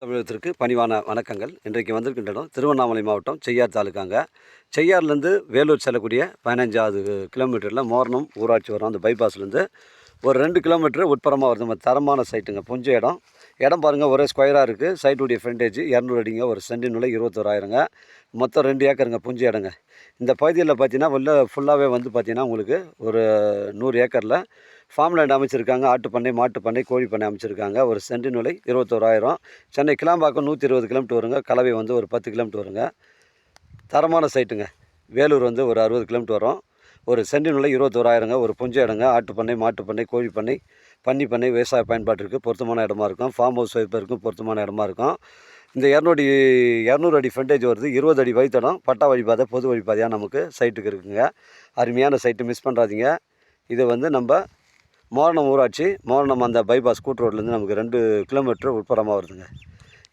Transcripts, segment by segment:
தமிழகத்திற்கு பணிவான வணக்கங்கள். இன்றைக்கு வந்திருக்கின்ற இடம் திருவண்ணாமலை மாவட்டம் செய்யார் தாலுக்காங்க. செய்யார்லேருந்து வேலூர் செல்லக்கூடிய 15வது கிலோமீட்டரில் மோர்னம் ஊராட்சி வரும். அந்த பைபாஸ்லேருந்து ஒரு 2 கிலோமீட்டர் உட்புறமாக வருது. நம்ம தரமான சைட்டுங்க, புஞ்ச இடம். இடம் பாருங்கள், ஒரே ஸ்கொயராக இருக்குது. சைட்டுடைய ஃப்ரண்டேஜ் 200 அடிங்க. ஒரு சென்டின் விலை 21,000ங்க. மொத்தம் 2 ஏக்கருங்க, புஞ்ச இடங்க. இந்த பகுதியில் பார்த்தீங்கன்னா ஃபுல்லாகவே வந்து பார்த்தீங்கன்னா உங்களுக்கு ஒரு 100 ஏக்கரில் ஃபார்ம் லேண்ட் அமைச்சிருக்காங்க. ஆட்டு பண்ணை, மாட்டு பண்ணை, கோழி பண்ணை அமைச்சிருக்காங்க. ஒரு சென்டின் விலை 21,000. சென்னை கிளாம்பாக்கம் 120 கிலோமீட்டர் வருங்க. கலவை வந்து ஒரு 10 கிலோமீட்டர் வருங்க. தரமான சைட்டுங்க. வேலூர் வந்து ஒரு 60 கிலோமீட்டர் வரும். ஒரு சென்டின் விலை 21,000ங்க. ஒரு புஞ்ச இடங்க. ஆட்டு பண்ணை, மாட்டு பண்ணை, கோழி பண்ணை, பன்னி பண்ணை, விவசாய பயன்பாட்டிற்கு பொருத்தமான இடமா இருக்கும். ஃபார்ம் ஹவுஸ் வைப்பதற்கும் பொருத்தமான இடமா இருக்கும். இந்த 200 அடி ஃப்ரண்டேஜ் வருது. 20 அடி வழித்தடம், பட்டா வழிபாதை, பொது வழிபாதையாக நமக்கு சைட்டுக்கு இருக்குங்க. அருமையான சைட்டு, மிஸ் பண்ணுறாதீங்க. இது வந்து நம்ம மோரணம் ஊராட்சி, மோரணம் அந்த பைபாஸ் கூட்டு ரோட்லேருந்து நமக்கு 2 கிலோமீட்டர் உட்புறமாக வருதுங்க.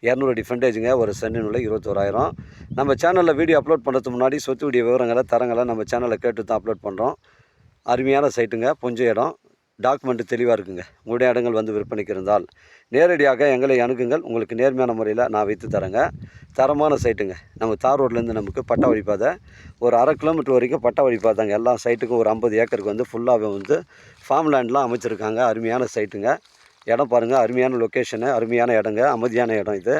200 அடி ஃப்ரண்டேஜுங்க. ஒரு சென்டின் விலை 21,000. நம்ம சேனலில் வீடியோ அப்லோட் பண்ணுறதுக்கு முன்னாடி சொத்துடைய விவரங்களை, தரங்களை நம்ம சேனலில் கேட்டு தான் அப்லோட் பண்ணுறோம். அருமையான சைட்டுங்க, புஞ்ச இடம். டாக்குமெண்ட்டு தெளிவாக இருக்குங்க. உங்களுடைய இடங்கள் வந்து விற்பனைக்கு இருந்தால் நேரடியாக எங்களை அணுகுங்கள். உங்களுக்கு நேர்மையான முறையில் நான் வைத்து தரேங்க. தரமான சைட்டுங்க. நம்ம தார் ரோட்லேருந்து நமக்கு பட்டா வழிப்பாதை ஒரு 1/2 கிலோமீட்டர் வரைக்கும் பட்டா வழிப்பாதைங்க. எல்லா சைட்டுக்கும் ஒரு 50 ஏக்கருக்கு வந்து ஃபுல்லாகவே வந்து ஃபார்ம் லேண்ட்லாம் அமைச்சிருக்காங்க. அருமையான சைட்டுங்க. இடம் பாருங்கள், அருமையான லொக்கேஷனு, அருமையான இடங்க, அமைதியான இடம். இது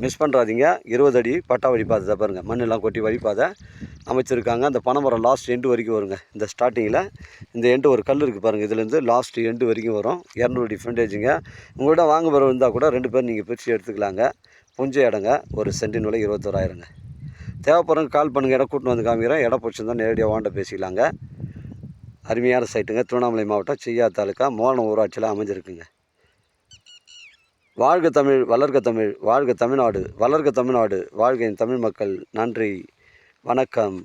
மிஸ் பண்ணுறாதீங்க. 20 அடி பட்டா வழிப்பாதை தான் பாருங்கள். மண்ணெல்லாம் கொட்டி வழிப்பாதை அமைச்சிருக்காங்க. அந்த பனைமரம் லாஸ்ட் எண்டு வரைக்கும் வருங்க. இந்த ஸ்டார்டிங்கில் இந்த எண்டு ஒரு கல் இருக்குது பாருங்கள். இதுலேருந்து லாஸ்ட் எண்டு வரைக்கும் வரும். 200 அடி ஃப்ரண்டேஜுங்க. உங்கள்கிட்ட வாங்க வர இருந்தால் கூட 2 பேர் நீங்கள் பிரித்து எடுத்துக்கலாங்க. புஞ்ச இடங்க. ஒரு சென்டின் விலை 21,000ங்க. தேவைப்படுறவங்க கால் பண்ணுங்கள். இடம் கூட்டின்னு வந்து காமிக்கிறேன். இடம் பிடிச்சிருந்தால் நேரடியாக வாண்ட பேசிக்கலாங்க. அருமையான சைட்டுங்க. திருவண்ணாமலை மாவட்டம் செய்யார் தாலுக்கா, மோரணம் ஊராட்சியில் அமைஞ்சிருக்குங்க. வாழ்க தமிழ், வளர்க தமிழ், வாழ்க தமிழ்நாடு, வளர்க தமிழ்நாடு, வாழ்க என் தமிழ் மக்கள். நன்றி, வணக்கம்.